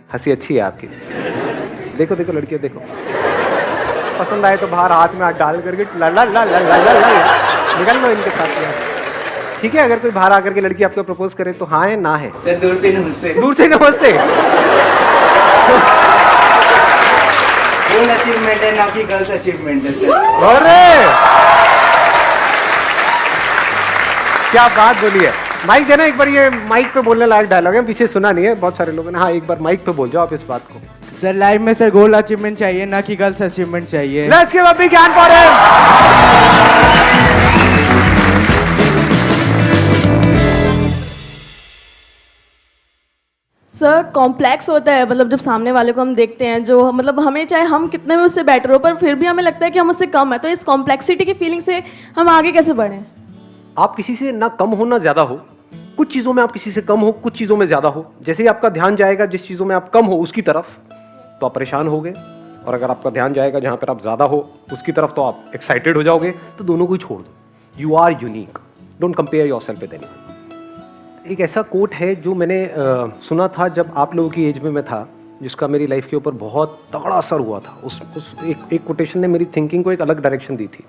हंसी अच्छी है आपकी। देखो देखो लड़कियों देखो, पसंद आए तो बाहर हाथ में हाथ डाल करके ला ला ला ला ला ला ला निकल लो इनके साथ यार। ठीक है, अगर कोई बाहर आकर के लड़की आपको प्रपोज करे तो हाँ है ना है? सर दूर से नमस्ते। दूर से नमस्ते। गर्ल अचीवमेंट है ना कि गर्ल्स अचीवमेंट है सर। अरे क्या बात बोली है। माइक देना एक बार, ये माइक पे बोलने लायक डायलॉग है, पीछे सुना नहीं है बहुत सारे लोगों ने। हाँ एक बार माइक पे बोल जाओ आप इस बात को। सर लाइफ में सर गोल अचीवमेंट चाहिए ना कि गर्ल्स अचीवमेंट चाहिए। Let's give a big hand for him. Sir complex होता है, मतलब जब सामने वाले को हम देखते हैं, जो मतलब हमें चाहे हम कितने भी उससे बेटर हो पर फिर भी हमें लगता है कि हम उससे कम है, तो इस कॉम्प्लेक्सिटी की फीलिंग से हम आगे कैसे बढ़ें? आप किसी से ना कम हो ना ज्यादा हो, कुछ चीजों में आप किसी से कम हो, कुछ चीजों में ज्यादा हो। जैसे ही आपका ध्यान जाएगा जिस चीजों में आप कम हो उसकी तरफ, तो आप परेशान होगे, और अगर आपका ध्यान जाएगा जहां पर आप ज्यादा हो उसकी तरफ, तो आप एक्साइटेड हो जाओगे। तो दोनों को ही छोड़ दो। You are unique, don't compare yourself with anyone. एक ऐसा कोट है जो मैंने सुना था जब आप लोगों की एज में मैं था, जिसका मेरी लाइफ के ऊपर बहुत तगड़ा असर हुआ था। उस एक कोटेशन ने मेरी थिंकिंग को एक अलग डायरेक्शन दी थी।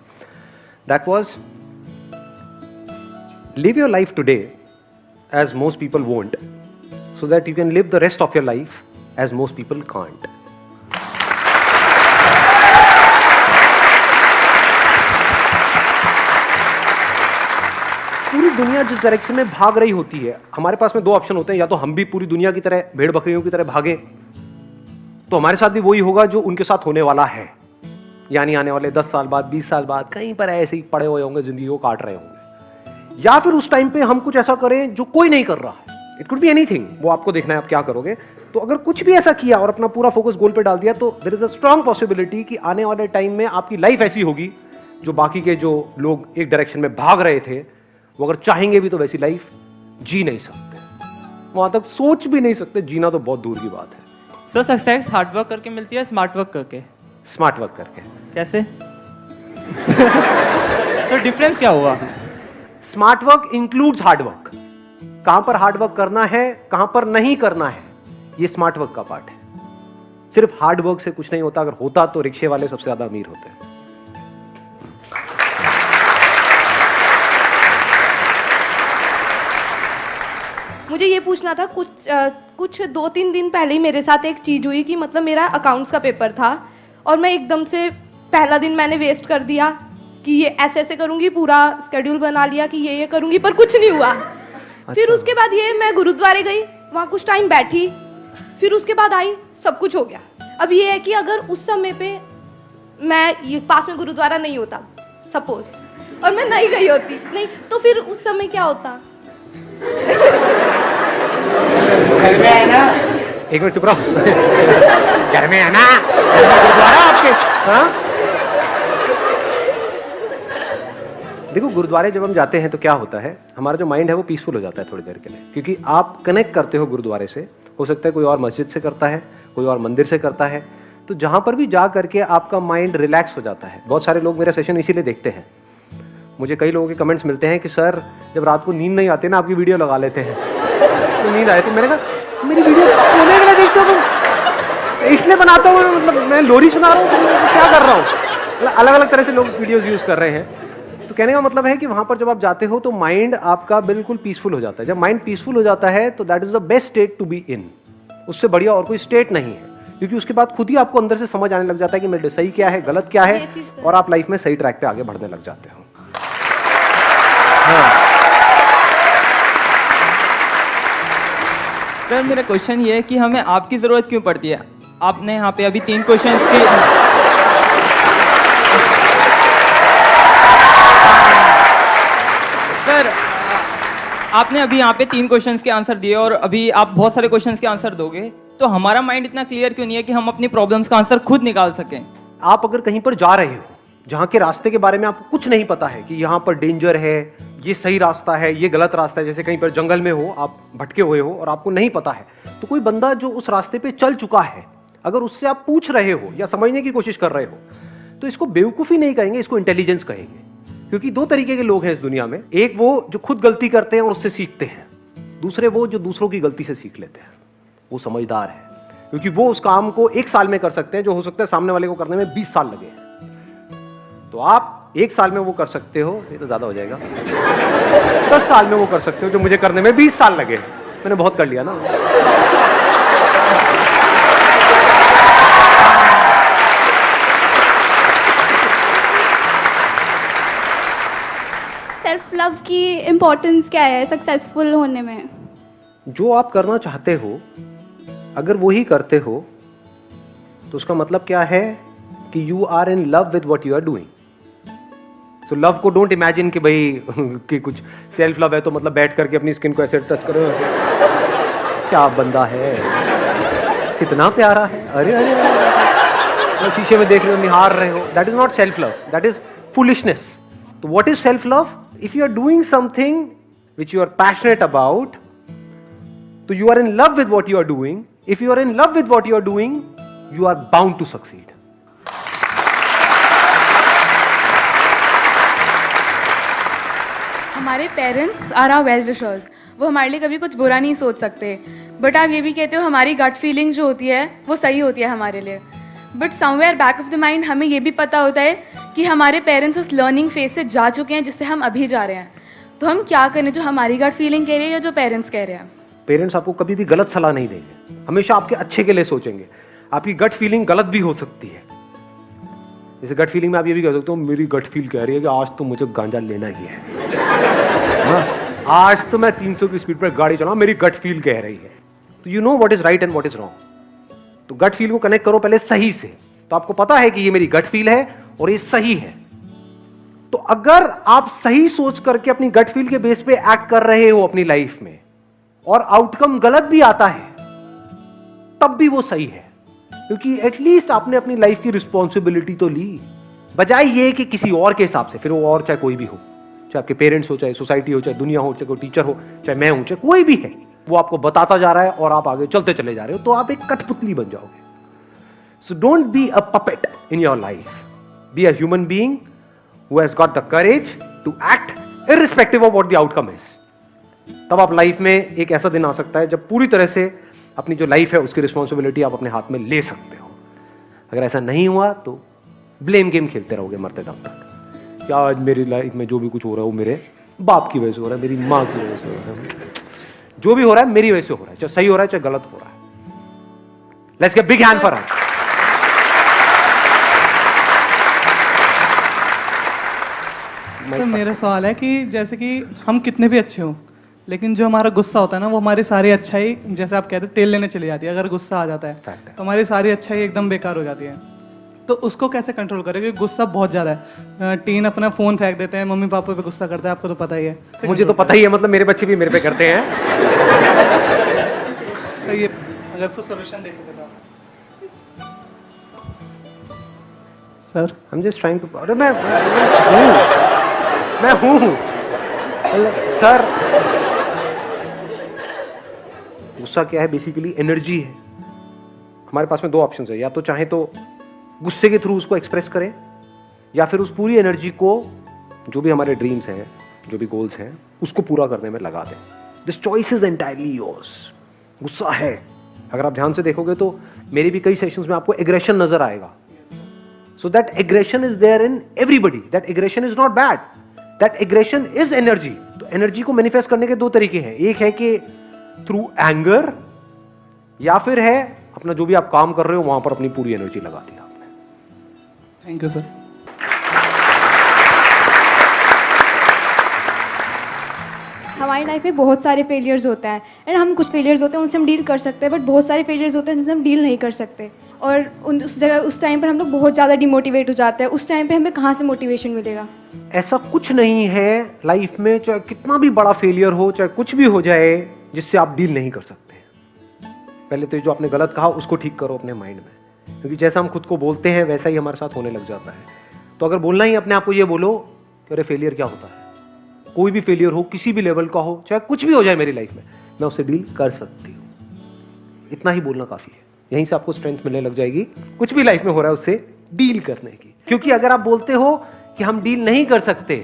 That was, live your life today as most people won't, so that you can live the rest of your life as most people can't. पूरी दुनिया जिस डायरेक्शन में भाग रही होती है, हमारे पास में दो ऑप्शन होते हैं। या तो हम भी पूरी दुनिया की तरह भेड़ बकरियों की तरह भागें, तो हमारे साथ भी वही होगा जो उनके साथ होने वाला है, यानी आने वाले 10 साल बाद, 20 साल बाद कहीं पर ऐसे ही पड़े हुए होंगे, जिंदगी को काट रहे होंगे। या फिर उस टाइम पे हम कुछ ऐसा करें जो कोई नहीं कर रहा है। इट कुड बी एनीथिंग, वो आपको देखना है आप क्या करोगे। तो अगर कुछ भी ऐसा किया और अपना पूरा फोकस गोल पे डाल दिया, तो there is a strong possibility कि आने वाले टाइम में आपकी लाइफ ऐसी होगी जो बाकी के जो लोग एक डायरेक्शन में भाग रहे थे, वो अगर चाहेंगे भी तो वैसी लाइफ जी नहीं सकते, वहां तक सोच भी नहीं सकते। जीना तो बहुत दूर की बात है। सर सक्सेस हार्ड वर्क करके मिलती है स्मार्ट वर्क करके? स्मार्ट वर्क करके। कैसे? तो डिफरेंस क्या हुआ? Smart work includes hard work. कहां पर हार्ड वर्क करना है, कहां पर नहीं करना है, ये स्मार्ट वर्क का पार्ट है। सिर्फ हार्ड वर्क से कुछ नहीं होता। अगर होता तो रिक्शे वाले सबसे ज्यादा अमीर होते हैं। मुझे ये पूछना था, कुछ 2-3 दिन पहले ही मेरे साथ एक चीज़ हुई कि मतलब मेरा अकाउंट्स का पेपर था और मैं एकदम से पहला दिन मैंने वेस्ट कर दिया कि ये ऐसे ऐसे करूँगी, पूरा स्केड्यूल बना लिया कि ये करूँगी, पर कुछ नहीं हुआ। फिर उसके बाद ये मैं गुरुद्वारे गई, वहाँ कुछ टाइम बैठी, फिर उसके बाद आई, सब कुछ हो गया। अब ये है कि अगर उस समय पे मैं ये पास में गुरुद्वारा नहीं होता सपोज, और मैं नहीं गई होती, नहीं तो फिर उस समय क्या होता? घर में है ना, एक मिनट चुप रहो। घर में है ना गुरुद्वारा आपके? हाँ देखो, गुरुद्वारे जब हम जाते हैं तो क्या होता है, हमारा जो माइंड है वो पीसफुल हो जाता है थोड़ी देर के लिए, क्योंकि आप कनेक्ट करते हो गुरुद्वारे से। हो सकता है कोई और मस्जिद से करता है, कोई और मंदिर से करता है, तो जहां पर भी जा करके आपका माइंड रिलैक्स हो जाता है। बहुत सारे लोग मेरा सेशन इसीलिए देखते हैं। मुझे कई लोगों के कमेंट्स मिलते हैं कि सर जब रात को नींद नहीं आती ना, आपकी वीडियो लगा लेते हैं तो नींद आती। मैंने कहा मेरी वीडियो सोने के लिए देखते हो तुम? इसलिए बनाता हूँ, मतलब मैं लोरी सुना रहा हूँ, क्या कर रहा हूँ? अलग अलग तरह से लोग वीडियोज यूज कर रहे हैं। तो कहने का मतलब है कि वहां पर जब आप जाते हो तो माइंड आपका बिल्कुल पीसफुल हो जाता है। जब माइंड पीसफुल हो जाता है तो that is the best state to be in. उससे बढ़िया और कोई स्टेट नहीं है, क्योंकि उसके बाद खुद ही आपको अंदर से समझ आने लग जाता है कि मेरे सही क्या है, गलत क्या है, और आप लाइफ में सही ट्रैक पे आगे बढ़ने लग जाते हो। सर मेरा क्वेश्चन ये है कि हमें आपकी जरूरत क्यों पड़ती है? आपने यहाँ पे अभी 3 क्वेश्चंस की सर आपने अभी यहाँ पे 3 क्वेश्चंस के आंसर दिए और अभी आप बहुत सारे क्वेश्चंस के आंसर दोगे, तो हमारा माइंड इतना क्लियर क्यों नहीं है कि हम अपनी प्रॉब्लम्स का आंसर खुद निकाल सकें? आप अगर कहीं पर जा रहे हो जहाँ के रास्ते के बारे में आपको कुछ नहीं पता है कि यहाँ पर डेंजर है, ये सही रास्ता है, ये गलत रास्ता है, जैसे कहीं पर जंगल में हो, आप भटके हुए हो और आपको नहीं पता है, तो कोई बंदा जो उस रास्ते पे चल चुका है, अगर उससे आप पूछ रहे हो या समझने की कोशिश कर रहे हो, तो इसको बेवकूफ़ी नहीं कहेंगे, इसको इंटेलिजेंस कहेंगे। क्योंकि 2 तरीके के लोग हैं इस दुनिया में, एक वो जो खुद गलती करते हैं और उससे सीखते हैं, दूसरे वो जो दूसरों की गलती से सीख लेते हैं, वो समझदार है। क्योंकि वो उस काम को 1 साल में कर सकते हैं जो हो सकता है सामने वाले को करने में 20 साल लगे। तो आप 1 साल में वो कर सकते हो, ये तो ज्यादा हो जाएगा, 10 साल में वो कर सकते हो जो मुझे करने में 20 साल लगे। मैंने बहुत कर लिया ना। सेल्फ लव की इम्पोर्टेंस क्या है सक्सेसफुल होने में? जो आप करना चाहते हो अगर वो ही करते हो तो उसका मतलब क्या है कि you are in love with what you are doing. So love को डोंट इमेजिन कि भाई कि कुछ सेल्फ लव है तो मतलब बैठ करके अपनी स्किन को ऐसे टच करो, क्या बंदा है, कितना प्यारा है, अरे अरे, अरे। शीशे में देख रहे हो, निहार रहे हो, that is not self love, that is foolishness. तो what is self love? If you are doing something which you are passionate about, तो you are in love with what you are doing. If you are in love with what you are doing, you are bound to succeed. हमारे parents are our well wishers, वो हमारे लिए कभी कुछ बुरा नहीं सोच सकते। बट आप ये भी कहते हो हमारी गट फीलिंग जो होती है वो सही होती है हमारे लिए। But somewhere back of the mind हमें ये भी पता होता है कि हमारे पेरेंट्स उस लर्निंग फेज से जा चुके हैं जिससे हम अभी जा रहे हैं। तो हम क्या करें, जो हमारी गट फीलिंग कह रही है या जो पेरेंट्स कह रहे हैं? पेरेंट्स आपको कभी भी गलत सलाह नहीं देंगे, हमेशा आपके अच्छे के लिए सोचेंगे। आपकी गट फीलिंग गलत भी हो सकती है। जैसे गट फीलिंग में आप ये भी कह सकते हो मेरी गट फील कह रही है कि आज तो मुझे गांजा लेना ही है, आज तो मैं 300 की स्पीड पर गाड़ी चलाऊं, मेरी गट फील कह रही है। तो you know what is right and what is wrong. तो गट फील को कनेक्ट करो पहले सही से, तो आपको पता है कि ये मेरी गट फील है और ये सही है। तो अगर आप सही सोच करके अपनी गट फील के बेस पे एक्ट कर रहे हो अपनी लाइफ में और आउटकम गलत भी आता है तब भी वो सही है, क्योंकि एटलीस्ट आपने अपनी लाइफ की रिस्पॉन्सिबिलिटी तो ली, बजाय ये कि किसी और के हिसाब से। फिर वो और चाहे कोई भी हो, चाहे आपके पेरेंट्स हो, चाहे सोसाइटी हो, चाहे दुनिया हो, चाहे कोई टीचर हो, चाहे मैं हूं, चाहे कोई भी है, वो आपको बताता जा रहा है और आप आगे चलते चले जा रहे हो, तो आप एक कठपुतली बन जाओगे। So don't be a puppet in your life, be a human being who has got the courage to act irrespective of what the outcome is. तब आप लाइफ में एक ऐसा दिन आ सकता है जब पूरी तरह से अपनी जो लाइफ है उसकी रिस्पॉन्सिबिलिटी आप अपने हाथ में ले सकते हो। अगर ऐसा नहीं हुआ तो ब्लेम गेम खेलते रहोगे मरते दम तक। क्या आज मेरी लाइफ में जो भी कुछ हो रहा है वो मेरे बाप की वजह से हो रहा है, मेरी माँ की वजह से हो रहा है, जो भी हो रहा है मेरी वजह से हो रहा है, चाहे सही हो रहा है चाहे गलत हो रहा है। Let's get big hand for her. Sir मेरा सवाल है कि जैसे कि हम कितने भी अच्छे हों लेकिन जो हमारा गुस्सा होता है ना वो हमारी सारी अच्छाई, जैसे आप कहते हैं, तेल लेने चली जाती है। अगर गुस्सा आ जाता है तो हमारी सारी अच्छाई एकदम बेकार हो जाती है। तो उसको कैसे कंट्रोल करें, क्योंकि गुस्सा बहुत ज़्यादा है। टीन अपना फ़ोन फेंक देते हैं, मम्मी पापा पे गुस्सा करता है, आपको तो पता ही है। मुझे तो पता ही है, मतलब मेरे बच्चे भी मेरे पे करते हैं। सर ये अगर उसको सोल्यूशन दे सके तो sir. I'm just trying to, अरे मैं हूँ सर। गुस्सा क्या है? बेसिकली एनर्जी है। हमारे पास में 2 ऑप्शंस है, या तो चाहे तो गुस्से के थ्रू उसको एक्सप्रेस करें, या फिर उस पूरी एनर्जी को जो भी हमारे ड्रीम्स हैं, जो भी गोल्स हैं, उसको पूरा करने में लगा दें। This choice is entirely yours. गुस्सा है, अगर आप ध्यान से देखोगे तो मेरे भी कई सेशंस में आपको एग्रेशन नजर आएगा। So that aggression is there in everybody. That aggression is not bad, that aggression is energy. तो एनर्जी को मैनिफेस्ट करने के 2 तरीके हैं। एक है कि थ्रू एंगर, या फिर है अपना जो भी आप काम कर रहे हो वहां पर अपनी पूरी एनर्जी लगा दी आपने। Thank you sir. हमारी लाइफ में बहुत सारे फेलियर्स होते हैं एंड हम कुछ फेलियर्स होते हैं उनसे हम डील कर सकते हैं, बट बहुत सारे फेलियर्स होते हैं जिनसे हम डील नहीं कर सकते। और उस टाइम पर हम लोग बहुत ज़्यादा डिमोटिवेट हो जाते हैं। उस टाइम पे हमें कहाँ से मोटिवेशन मिलेगा? ऐसा कुछ नहीं है लाइफ में, चाहे कितना भी बड़ा फेलियर हो, चाहे कुछ भी हो जाए, जिससे आप डील नहीं कर सकते। पहले तो जो आपने गलत कहा उसको ठीक करो अपने माइंड में, क्योंकि जैसा हम खुद को बोलते हैं वैसा ही हमारे साथ होने लग जाता है। तो अगर बोलना ही अपने आप को ये बोलो कि अरे फेलियर क्या होता है, कोई भी फेलियर हो, किसी भी लेवल का हो, चाहे कुछ भी हो जाए मेरी लाइफ में, मैं उससे डील कर सकती हूँ। इतना ही बोलना काफी है। यहीं से आपको स्ट्रेंथ मिलने लग जाएगी कुछ भी लाइफ में हो रहा है उससे डील करने की। क्योंकि अगर आप बोलते हो कि हम डील नहीं कर सकते,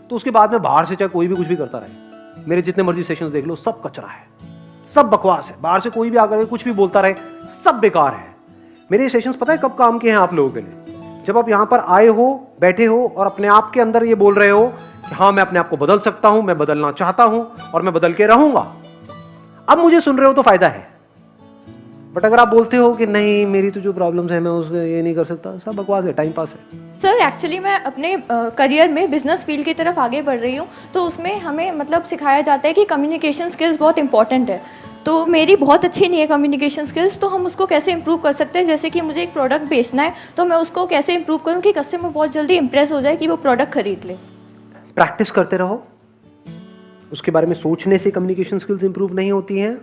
तो उसके बाद में बाहर से चाहे कोई भी कुछ भी करता रहे, मेरे जितने मर्जी सेशंस देख लो, सब कचरा है, सब बकवास है, बाहर से कोई भी आकर के कुछ भी बोलता रहे, सब बेकार है। मेरे सेशंस पता है कब काम के हैं आप लोगों के लिए? जब आप यहां पर आए हो, बैठे हो और अपने आप के अंदर ये बोल रहे हो कि हाँ मैं अपने आप को बदल सकता हूं, मैं बदलना चाहता हूं और मैं बदल के रहूंगा। अब मुझे सुन रहे हो तो फायदा है। बट अगर आप बोलते हो कि नहीं मेरी तो जो प्रॉब्लम्स है मैं उसमें ये नहीं कर सकता, सब बकवास है, टाइम पास है। सर एक्चुअली मैं अपने करियर में बिजनेस फील्ड की तरफ आगे बढ़ रही हूँ, तो उसमें हमें मतलब सिखाया जाता है कि कम्युनिकेशन स्किल्स बहुत इंपॉर्टेंट है। तो मेरी बहुत अच्छी नहीं है कम्युनिकेशन स्किल्स, तो हम उसको कैसे इंप्रूव कर सकते हैं? जैसे कि मुझे एक प्रोडक्ट बेचना है, तो मैं उसको कैसे इंप्रूव करूँ कि कस्टमर बहुत जल्दी इंप्रेस हो जाए कि वो प्रोडक्ट खरीद ले। प्रैक्टिस करते रहो, उसके बारे में सोचने से कम्युनिकेशन स्किल्स इंप्रूव नहीं होती हैं।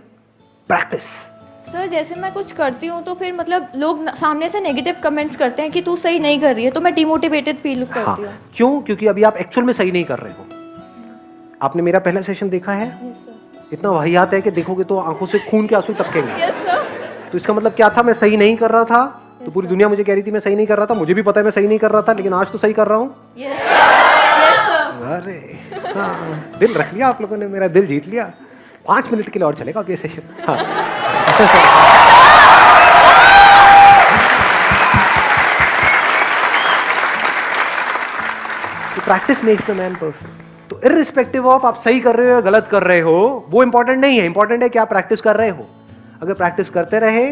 प्रैक्टिस। सर जैसे मैं कुछ करती हूँ तो फिर मतलब लोग सामने से नेगेटिव कमेंट्स करते हैं कि तू सही नहीं कर रही है, तो मैं डिमोटिवेटेड फील करती हूँ। क्यों? क्योंकि अभी आप एक्चुअल में सही नहीं कर रहे हो। आपने मेरा पहला सेशन देखा है? Yes sir. इतना वाहियात है कि देखोगे तो आंखों से खून के आंसू टपकेंगे। Yes sir. तो इसका मतलब क्या था? मैं सही नहीं कर रहा था, तो पूरी दुनिया मुझे कह रही थी मैं सही नहीं कर रहा था, मुझे भी पता है मैं सही नहीं कर रहा था, लेकिन आज तो सही कर रहा हूँ। Yes sir. अरे हाँ, दिल रख लिया आप लोगों ने, मेरा दिल जीत लिया। 5 मिनट के लिए और चलेगा अब ये सेशन। हाँ। Practice makes the man perfect. तो इररिस्पेक्टिव ऑफ आप सही कर रहे हो या गलत कर रहे हो, वो इंपॉर्टेंट नहीं है। इंपॉर्टेंट है कि आप प्रैक्टिस कर रहे हो। अगर प्रैक्टिस करते रहे,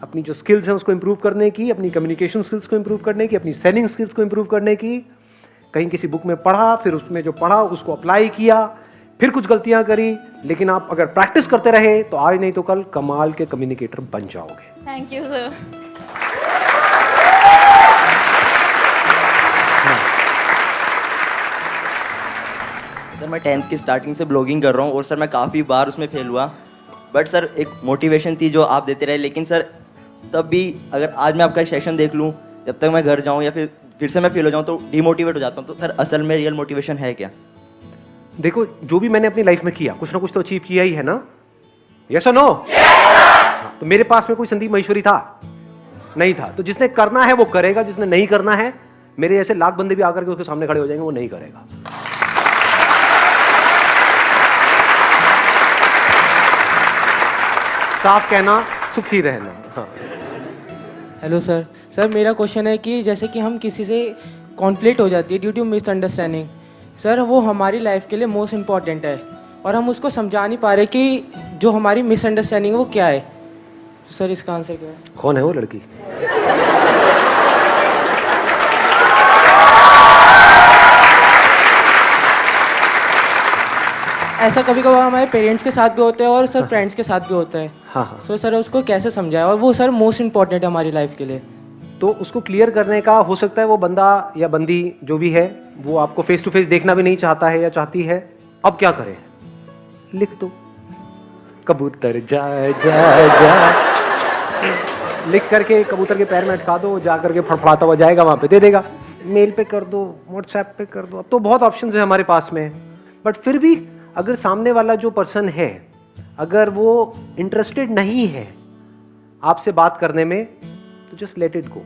अपनी जो स्किल्स हैं उसको इंप्रूव करने की, अपनी कम्युनिकेशन स्किल्स को इंप्रूव करने की, अपनी सेलिंग स्किल्स को इंप्रूव करने की, कहीं किसी बुक में पढ़ा, फिर उसमें जो पढ़ा उसको अप्लाई किया, फिर कुछ गलतियां करी, लेकिन आप अगर प्रैक्टिस करते रहे तो आज नहीं तो कल कमाल के कम्युनिकेटर बन जाओगे। Thank you sir. सर मैं 10th की स्टार्टिंग से ब्लॉगिंग कर रहा हूँ और सर मैं काफ़ी बार उसमें फेल हुआ, बट सर एक मोटिवेशन थी जो आप देते रहे। लेकिन सर तब भी अगर आज मैं आपका सेशन देख लूँ, जब तक मैं घर जाऊँ या फिर से मैं फेल हो जाऊँ तो डिमोटिवेट हो जाता हूँ। तो सर असल में रियल मोटिवेशन है क्या? देखो, जो भी मैंने अपनी लाइफ में किया कुछ ना कुछ तो अचीव किया ही है ना। यस और नो? तो मेरे पास में कोई संदीप महेश्वरी था? नहीं था। तो जिसने करना है वो करेगा, जिसने नहीं करना है, मेरे जैसे लाख बंदे भी आकर के उसके सामने खड़े हो जाएंगे, वो नहीं करेगा। साफ कहना, सुखी रहना। हाँ। Hello sir. सर मेरा क्वेश्चन है कि जैसे कि हम किसी से कॉन्फ्लिक्ट हो जाती है ड्यू टू मिसअंडरस्टैंडिंग, सर वो हमारी लाइफ के लिए मोस्ट इम्पॉर्टेंट है और हम उसको समझा नहीं पा रहे कि जो हमारी मिसअंडरस्टैंडिंग है वो क्या है। तो सर इसका आंसर क्या है? कौन है वो लड़की? ऐसा कभी कभार हमारे पेरेंट्स के साथ भी होता है और सर फ्रेंड्स के साथ भी होता है। हाँ हाँ। सो सर उसको कैसे समझाए, और वो सर मोस्ट इम्पॉर्टेंट है हमारी लाइफ के लिए। तो उसको क्लियर करने का हो सकता है वो बंदा या बंदी जो भी है वो आपको फेस टू फेस देखना भी नहीं चाहता है या चाहती है। अब क्या करें? लिख दो, कबूतर जा जा जा, लिख करके कबूतर के पैर में अटका दो, जा करके फड़फड़ाता हुआ जाएगा, वहां पे दे देगा। मेल पे कर दो, व्हाट्सएप पे कर दो, अब तो बहुत ऑप्शंस है हमारे पास में। बट फिर भी अगर सामने वाला जो पर्सन है अगर वो इंटरेस्टेड नहीं है आपसे बात करने में, तो जस्ट लेट इट गो।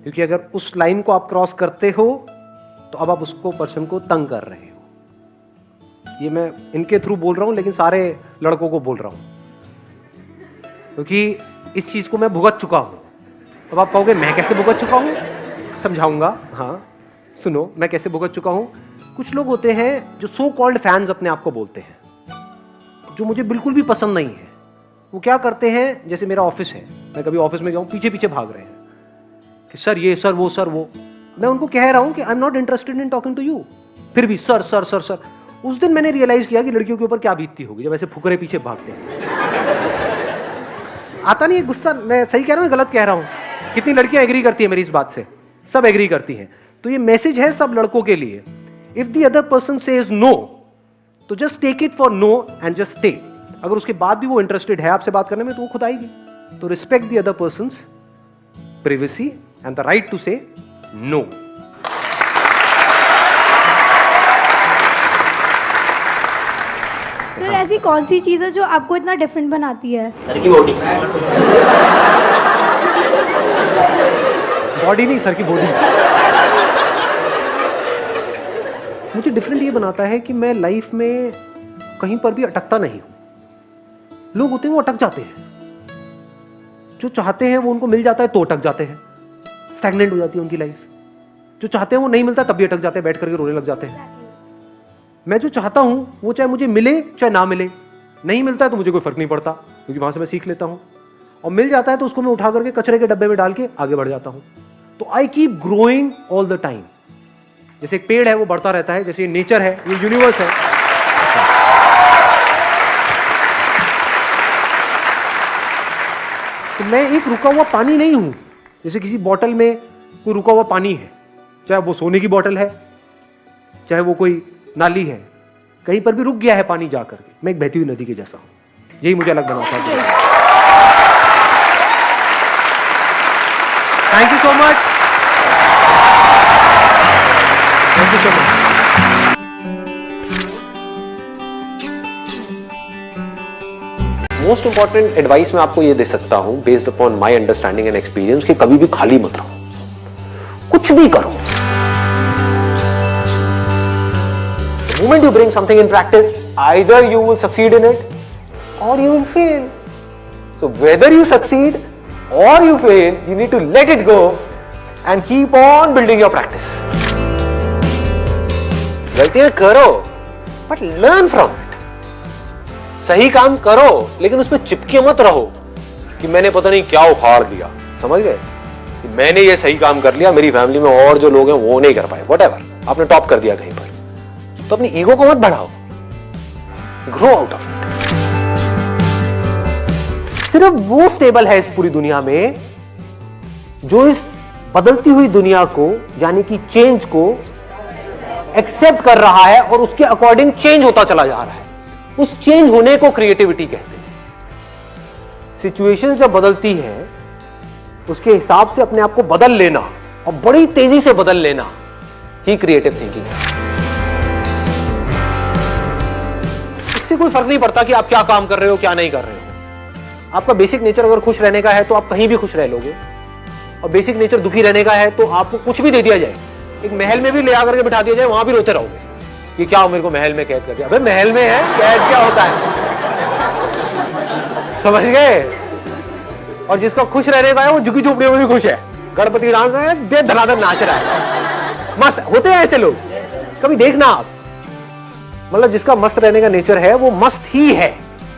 क्योंकि अगर उस लाइन को आप क्रॉस करते हो तो अब आप उसको पर्सन को तंग कर रहे हो। ये मैं इनके थ्रू बोल रहा हूं, लेकिन सारे लड़कों को बोल रहा हूं, क्योंकि इस चीज को मैं भुगत चुका हूं। अब आप कहोगे मैं कैसे भुगत चुका हूं? समझाऊंगा। हाँ सुनो, मैं कैसे भुगत चुका हूं। कुछ लोग होते हैं जो सो कॉल्ड फैंस अपने आप को बोलते हैं, जो मुझे बिल्कुल भी पसंद नहीं है। वो क्या करते हैं, जैसे मेरा ऑफिस है, मैं कभी ऑफिस में गया हूँ, पीछे पीछे भाग रहे हैं कि सर ये, सर वो, सर वो। मैं उनको कह रहा हूँ कि I am not interested in talking to you, फिर भी सर सर सर सर। उस दिन मैंने रियलाइज किया कि लड़कियों के ऊपर क्या बीतती होगी जब ऐसे फुकरे पीछे भागते हैं। आता नहीं है गुस्सा? मैं सही कह रहा हूँ, गलत कह रहा हूँ? कितनी लड़कियां एग्री करती है मेरी इस बात से? सब एग्री करती हैं। तो ये मैसेज है सब लड़कों के लिए, if the other person says no तो just take it for no and just stay. अगर उसके बाद भी वो इंटरेस्टेड है आपसे बात करने में तो वो खुद आएगी। तो respect the other person's privacy and the right to say no. Sir ऐसी कौन सी चीज़ है जो आपको इतना डिफरेंट बनाती है? सर की बॉडी। बॉडी नहीं, सर की बॉडी। मुझे डिफरेंट ये बनाता है कि मैं लाइफ में कहीं पर भी अटकता नहीं हूं। लोग होते हैं वो अटक जाते हैं, जो चाहते हैं वो उनको मिल जाता है तो अटक जाते हैं, स्टैग्नेंट हो जाती है उनकी लाइफ। जो चाहते हैं वो नहीं मिलता तब भी अटक जाते हैं, बैठ करके रोने लग जाते हैं। मैं जो चाहता हूं वो चाहे मुझे मिले चाहे ना मिले, नहीं मिलता है तो मुझे कोई फर्क नहीं पड़ता, क्योंकि वहां से मैं सीख लेता हूं, और मिल जाता है तो उसको मैं उठा करके कचरे के डब्बे में डाल के आगे बढ़ जाता हूं। तो I keep growing all the time. जैसे एक पेड़ है वो बढ़ता रहता है, जैसे ये नेचर है, ये यूनिवर्स है। तो मैं एक रुका हुआ पानी नहीं हूं। जैसे किसी बोतल में कोई रुका हुआ पानी है, चाहे वो सोने की बोतल है, चाहे वो कोई नाली है, कहीं पर भी रुक गया है पानी जाकर के, मैं एक बहती हुई नदी के जैसा हूं। यही मुझे अलग बनाता है। Thank you so much, thank you so much. Most important advice मैं आपको ये दे सकता हूं based upon my understanding and experience कि कभी भी खाली मत रहो, कुछ भी करो। The moment you bring something in practice, either you will succeed in it or you will fail. So whether you succeed or you fail, you need to let it go and keep on building your practice. गलतियां करो but learn from it. सही काम करो लेकिन उसमें चिपके मत रहो कि मैंने पता नहीं क्या उखाड़ दिया, समझ गए, कि मैंने ये सही काम कर लिया, मेरी फैमिली में और जो लोग हैं वो नहीं कर पाए, व्हाटएवर, आपने टॉप कर दिया कहीं पर, तो अपनी ईगो को मत बढ़ाओ, ग्रो आउट ऑफ इट। सिर्फ वो स्टेबल है इस पूरी दुनिया में जो इस बदलती हुई दुनिया को, यानी कि चेंज को एक्सेप्ट कर रहा है और उसके अकॉर्डिंग चेंज होता चला जा रहा है। उस चेंज होने को क्रिएटिविटी कहते हैं। सिचुएशन जब बदलती है उसके हिसाब से अपने आप को बदल लेना और बड़ी तेजी से बदल लेना ही क्रिएटिव थिंकिंग है। इससे कोई फर्क नहीं पड़ता कि आप क्या काम कर रहे हो क्या नहीं कर रहे हो। आपका बेसिक नेचर अगर खुश रहने का है तो आप कहीं भी खुश रह लोगे, और बेसिक नेचर दुखी रहने का है तो आपको कुछ भी दे दिया जाए, एक महल में भी ले आकर के बिठा दिया जाए, वहां भी रोते रहोगे कि क्या मेरे को महल में कैद कर दिया। अबे महल में है, कैद क्या होता है, समझ गए। और जिसका खुश रहने का है वो झुकी झोपड़ियों में भी खुश है, गणपति डांस है, दे धनाधन नाच रहा है, मस्त होते हैं ऐसे लोग, कभी देखना आप। मतलब जिसका मस्त रहने का नेचर है वो मस्त ही है,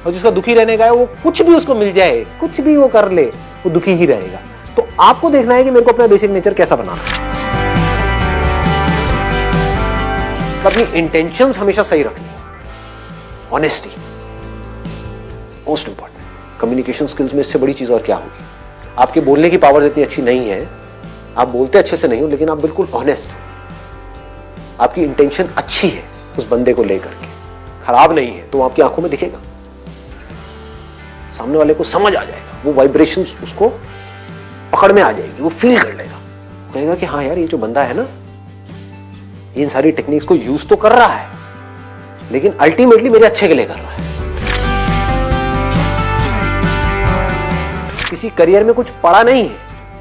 और जिसका दुखी रहने का है वो कुछ भी उसको मिल जाए, कुछ भी वो कर ले, वो दुखी ही रहेगा। तो आपको देखना है कि मेरे को अपना बेसिक नेचर कैसा बनाना है। अपनी इंटेंशंस हमेशा सही रखनी, honesty most important. Communication skills में इससे बड़ी चीज और क्या होगी। आपके बोलने की पावर इतनी अच्छी नहीं है, आप बोलते अच्छे से नहीं हो, लेकिन आप बिल्कुल ऑनेस्ट हो, आपकी इंटेंशन अच्छी है उस बंदे को लेकर के, खराब नहीं है, तो आपकी आंखों में दिखेगा, सामने वाले को समझ आ जाएगा, वो वाइब्रेशन उसको पकड़ में आ जाएगी, वो फील कर लेगा, कहेगा कि हाँ यार ये जो बंदा है ना इन सारी टेक्निक्स को यूज तो कर रहा है लेकिन अल्टीमेटली मेरे अच्छे के लिए कर रहा है। किसी करियर में कुछ पड़ा नहीं है,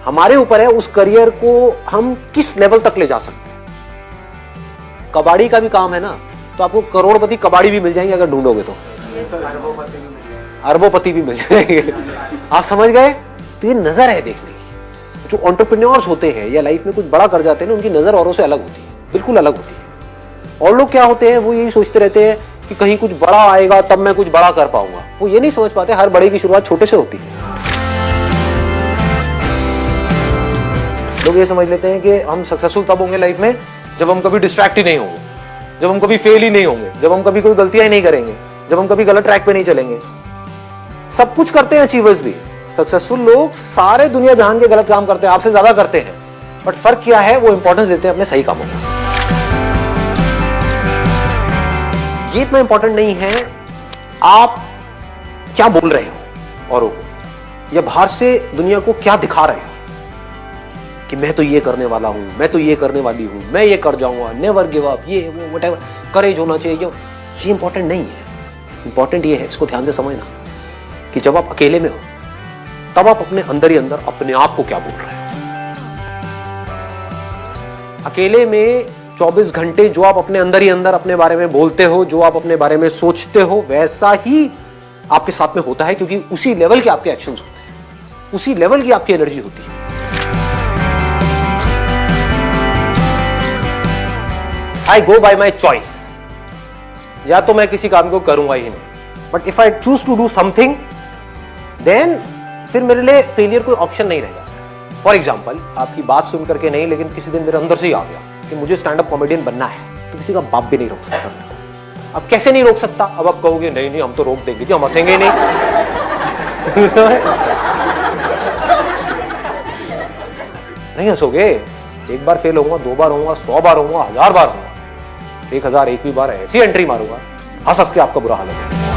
हमारे ऊपर है उस करियर को हम किस लेवल तक ले जा सकते हैं। कबाड़ी का भी काम है ना, तो आपको करोड़पति कबाड़ी भी मिल जाएंगे अगर ढूंढोगे तो, अरबोपति भी मिल जाएंगे, आप समझ गए। तो ये नजर है देखने की। जो एंटरप्रेन्योर्स होते हैं या लाइफ में कुछ बड़ा कर जाते हैं ना, उनकी नजर औरों से अलग होती है, बिल्कुल अलग होती है। और लोग क्या होते हैं, वो यही सोचते रहते हैं कि कहीं कुछ बड़ा आएगा तब मैं कुछ बड़ा कर पाऊंगा। वो ये नहीं समझ पाते हर बड़े की शुरुआत छोटे से होती है। लोग ये समझ लेते हैं कि हम सक्सेसफुल तब होंगे लाइफ में जब हम कभी डिस्ट्रैक्ट ही नहीं होंगे, जब हम कभी फेल ही नहीं होंगे, जब हम कभी कोई गलतियां ही नहीं करेंगे, जब हम कभी गलत ट्रैक पे नहीं चलेंगे। सब कुछ करते हैं अचीवर्स भी, सक्सेसफुल लोग सारे दुनिया जहान के गलत काम करते हैं, आपसे ज्यादा करते हैं, बट फर्क क्या है, वो इंपॉर्टेंस देते हैं अपने सही कामों को। ये इतना इंपॉर्टेंट नहीं है आप क्या बोल रहे हो औरों को, या बाहर से दुनिया को क्या दिखा रहे हो कि मैं तो ये करने वाला हूं, मैं तो ये करने वाली हूं, मैं ये कर जाऊंगा, नेवर गिव अप, ये वो व्हाटएवर, करेज होना चाहिए। ये इंपॉर्टेंट नहीं है। इंपॉर्टेंट ये है, इसको ध्यान से समझना, कि जब आप अकेले में हो तब आप अपने अंदर ही अंदर अपने आप को क्या बोल रहे हो। अकेले में 24 घंटे जो आप अपने अंदर ही अंदर अपने बारे में बोलते हो, जो आप अपने बारे में सोचते हो, वैसा ही आपके साथ में होता है, क्योंकि उसी लेवल के आपके एक्शंस होते हैं, उसी लेवल की आपकी एनर्जी होती है। आई गो बाय माई चॉइस, या तो मैं किसी काम को करूंगा ही नहीं, but if I choose to do something then फिर मेरे लिए फेलियर कोई ऑप्शन नहीं रहेगा। फॉर एग्जाम्पल, आपकी बात सुन करके नहीं, लेकिन किसी दिन मेरे अंदर से ही आ गया कि मुझे स्टैंड अप कॉमेडियन बनना है, तो किसी का बाप भी नहीं रोक सकता। अब कैसे नहीं रोक सकता? अब आप कहोगे नहीं नहीं हम तो रोक देंगे जी, हम हंसेंगे नहीं। नहीं हंसोगे, एक बार फेल होऊंगा, 2 बार होऊंगा, 100 बार होऊंगा, 1000 बार होऊंगा, 1001वीं बार ऐसी एंट्री मारूंगा, हंस हंस के आपका बुरा हाल होगा।